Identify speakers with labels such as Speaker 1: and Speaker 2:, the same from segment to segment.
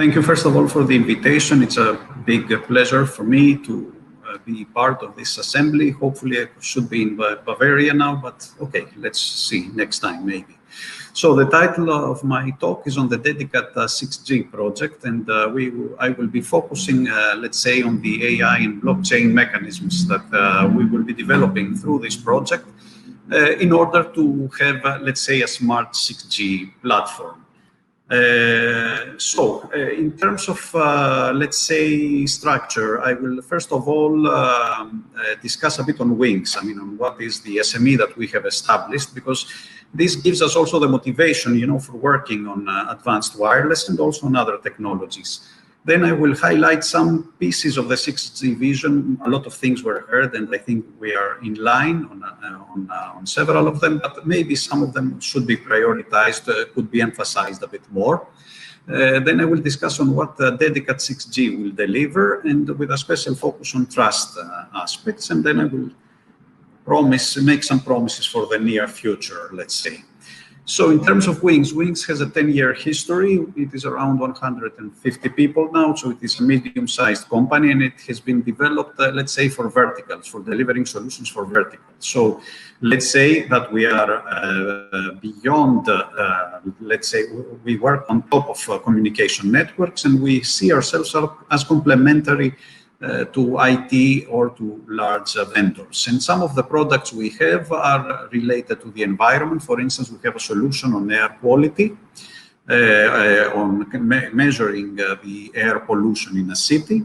Speaker 1: Thank you, first of all, for the invitation. It's a big pleasure for me to be part of this assembly. Hopefully, I should be in Bavaria now, but okay, let's see next time, maybe. So the title of my talk is on the DEDICAT 6G project, and I will be focusing, let's say, on the AI and blockchain mechanisms that we will be developing through this project in order to have, let's say, a smart 6G platform. In terms of, let's say, structure, I will first of all discuss a bit on Wings, on what is the SME that we have established, because this gives us also the motivation, for working on advanced wireless and also on other technologies. Then I will highlight some pieces of the 6G vision. A lot of things were heard, and I think we are in line on several of them, but maybe some of them should be prioritized, could be emphasized a bit more. Then I will discuss on what DEDICAT 6G will deliver, and with a special focus on trust aspects. And then I will make some promises for the near future, let's say. So in terms of Wings, Wings has a 10-year history. It is around 150 people now, so it is a medium-sized company, and it has been developed, let's say, for verticals, for delivering solutions for verticals. So let's say that we are beyond, let's say, we work on top of communication networks, and we see ourselves as complementary to IT or to large vendors. And some of the products we have are related to the environment. For instance, we have a solution on air quality, on measuring the air pollution in a city.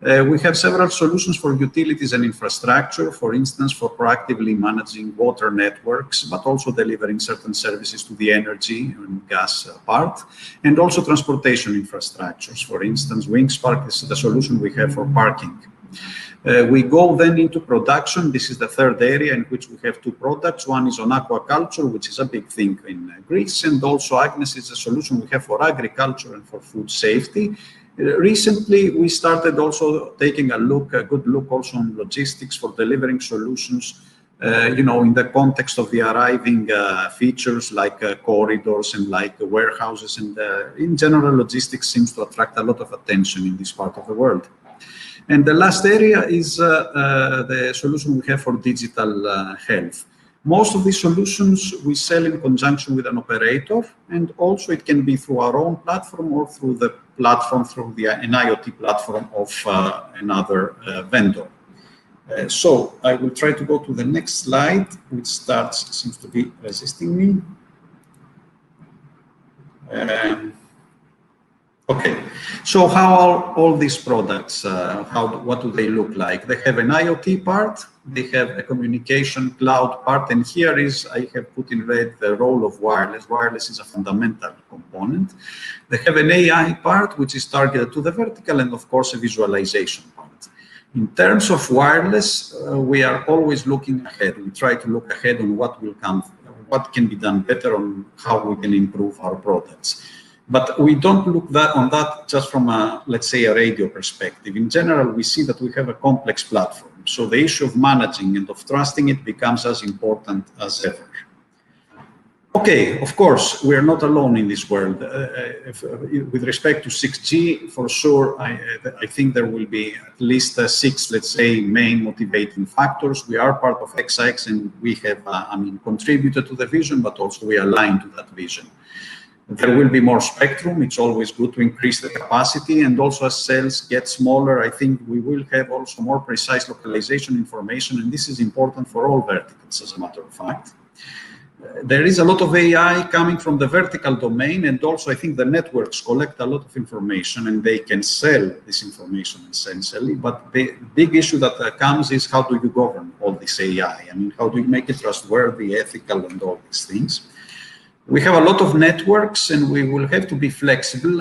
Speaker 1: We have several solutions for utilities and infrastructure, for instance, for proactively managing water networks, but also delivering certain services to the energy and gas part, and also transportation infrastructures. For instance, Wingspark is the solution we have for parking. We go then into production. This is the third area in which we have two products. One is on aquaculture, which is a big thing in Greece, and also Agnes is a solution we have for agriculture and for food safety. Recently, we started also taking a good look also on logistics for delivering solutions, in the context of the arriving features like corridors and like warehouses. And in general, logistics seems to attract a lot of attention in this part of the world. And the last area is the solution we have for digital health. Most of these solutions we sell in conjunction with an operator, and also it can be through our own platform or through the platform, an IoT platform of another vendor. So I will try to go to the next slide, which seems to be resisting me. Okay, so how are all these products, what do they look like? They have an IoT part, they have a communication cloud part, and here I have put in red the role of wireless. Wireless is a fundamental component. They have an AI part, which is targeted to the vertical, and of course a visualization part. In terms of wireless, we are always looking ahead. We try to look ahead on what will come, what can be done better, on how we can improve our products. But we don't look on that just from let's say, a radio perspective. In general, we see that we have a complex platform. So the issue of managing and of trusting it becomes as important as ever. Okay, of course, we are not alone in this world. With respect to 6G, for sure, I think there will be at least 6, let's say, main motivating factors. We are part of Hexax, and we have, contributed to the vision, but also we align to that vision. There will be more spectrum. It's always good to increase the capacity, and also as cells get smaller, I think we will have also more precise localization information, and this is important for all verticals, as a matter of fact. There is a lot of AI coming from the vertical domain, and also I think the networks collect a lot of information and they can sell this information essentially. But the big issue that comes is, how do you govern all this AI? How do you make it trustworthy, ethical, and all these things? We have a lot of networks, and we will have to be flexible.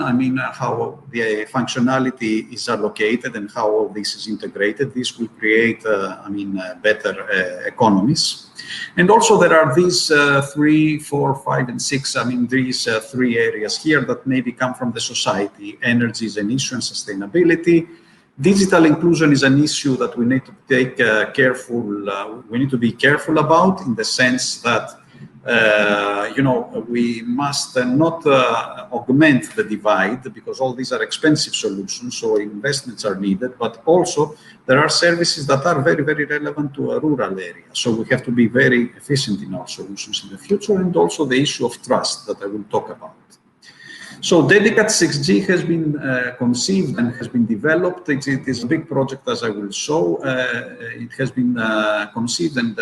Speaker 1: How the functionality is allocated and how all this is integrated. This will create, better economies. And also there are these 3, 4, 5, and 6. These 3 areas here that maybe come from the society. Energy is an issue, and sustainability. Digital inclusion is an issue that we need to take we need to be careful about, in the sense that we must not augment the divide, because all these are expensive solutions, so investments are needed, but also there are services that are very, very relevant to a rural area. So we have to be very efficient in our solutions in the future, and also the issue of trust that I will talk about. So DEDICAT 6G has been conceived and has been developed. It is a big project, as I will show. It has been conceived and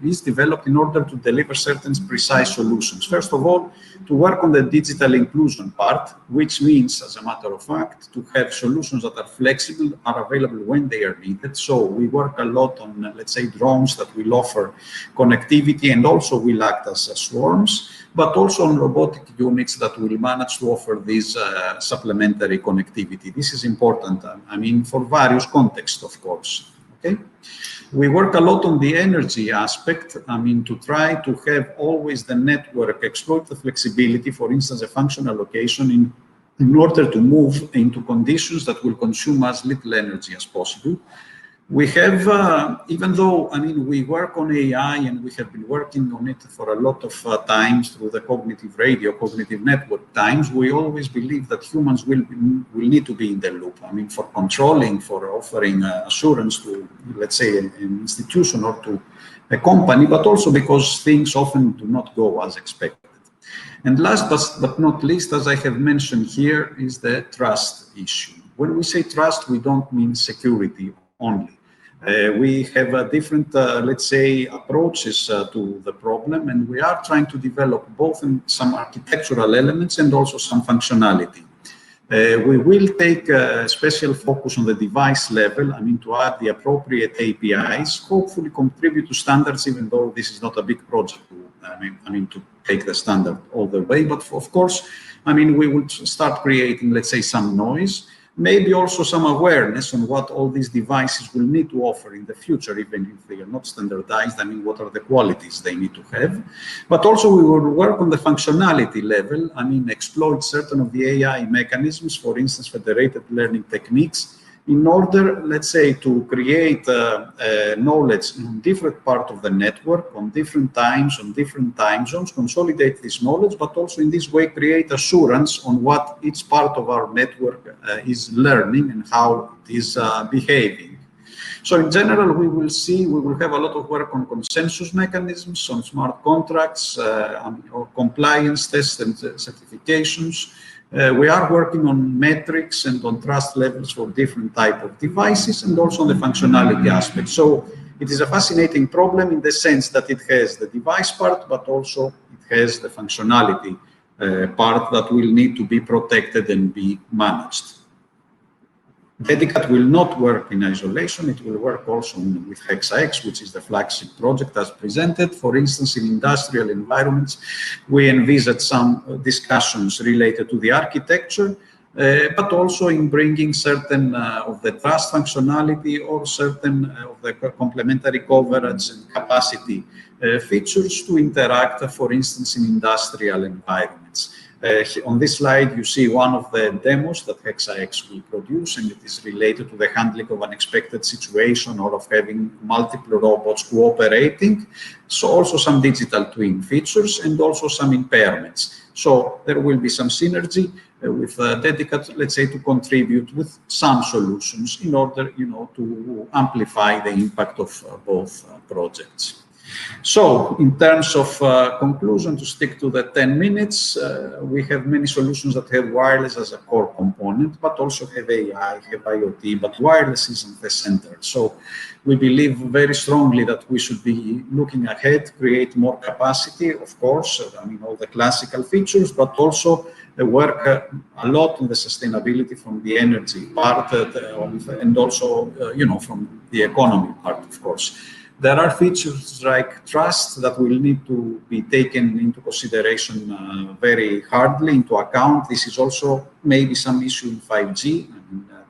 Speaker 1: is developed in order to deliver certain precise solutions. First of all, to work on the digital inclusion part, which means, as a matter of fact, to have solutions that are flexible, are available when they are needed. So we work a lot on, let's say, drones that will offer connectivity and also will act as swarms, but also on robotic units that will manage to offer this supplementary connectivity. This is important, for various contexts, of course, okay? We work a lot on the energy aspect, to try to have always the network exploit the flexibility, for instance, a function allocation in order to move into conditions that will consume as little energy as possible. We have, even though, we work on AI and we have been working on it for a lot of times through the cognitive network times, we always believe that humans will need to be in the loop. For controlling, for offering assurance to, let's say, an institution or to a company, but also because things often do not go as expected. And last but not least, as I have mentioned here, is the trust issue. When we say trust, we don't mean security only. We have different, let's say, approaches to the problem, and we are trying to develop both in some architectural elements and also some functionality. We will take a special focus on the device level, to add the appropriate APIs, hopefully contribute to standards, even though this is not a big project to take the standard all the way. But of course, we would start creating, let's say, some noise, maybe also some awareness on what all these devices will need to offer in the future, even if they are not standardized. What are the qualities they need to have? But also we will work on the functionality level, exploit certain of the AI mechanisms, for instance, federated learning techniques, in order, let's say, to create knowledge in different parts of the network, on different times, on different time zones, consolidate this knowledge, but also in this way create assurance on what each part of our network is learning and how it is behaving. So in general, we will have a lot of work on consensus mechanisms, on smart contracts, or compliance tests and certifications. We are working on metrics and on trust levels for different type of devices, and also on the functionality aspect. So it is a fascinating problem in the sense that it has the device part, but also it has the functionality part that will need to be protected and be managed. DEDICAT will not work in isolation. It will work also with Hexax, which is the flagship project as presented. For instance, in industrial environments, we envisage some discussions related to the architecture, but also in bringing certain of the trust functionality or certain of the complementary coverage and capacity features to interact, for instance, in industrial environments. On this slide, you see one of the demos that Hexax will produce, and it is related to the handling of unexpected situation or of having multiple robots cooperating. So also some digital twin features and also some impairments. So there will be some synergy with DEDICAT, let's say, to contribute with some solutions in order, to amplify the impact of both projects. So in terms of conclusion, to stick to the 10 minutes, we have many solutions that have wireless as a core component, but also have AI, have IoT, but wireless is in the center. So we believe very strongly that we should be looking ahead, create more capacity, of course, all the classical features, but also work a lot on the sustainability from the energy part and also, from the economy part, of course. There are features like trust that will need to be taken into consideration very hardly into account. This is also maybe some issue in 5G.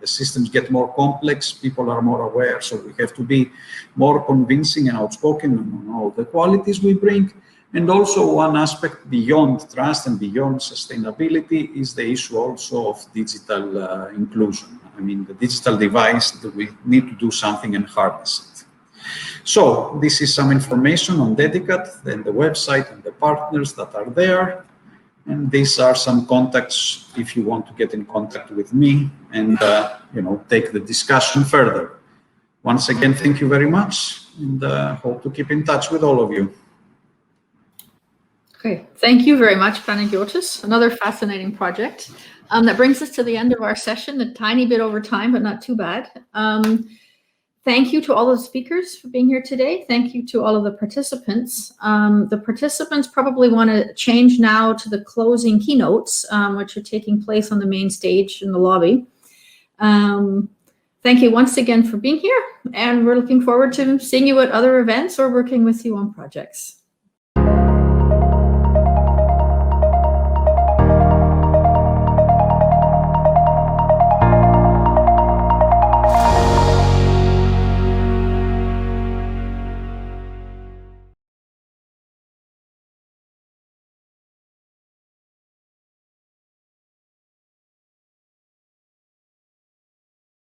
Speaker 1: The systems get more complex, people are more aware, so we have to be more convincing and outspoken on all the qualities we bring. And also one aspect beyond trust and beyond sustainability is the issue also of digital inclusion. The digital device, that we need to do something and harness it. So this is some information on DEDICAT, then the website and the partners that are there. And these are some contacts if you want to get in contact with me and take the discussion further. Once again, thank you very much, and hope to keep in touch with all of you.
Speaker 2: Okay, thank you very much, Panagiotis. Another fascinating project. That brings us to the end of our session, a tiny bit over time, but not too bad. Thank you to all of the speakers for being here today. Thank you to all of the participants. The participants probably want to change now to the closing keynotes, which are taking place on the main stage in the lobby. Thank you once again for being here, and we're looking forward to seeing you at other events or working with you on projects.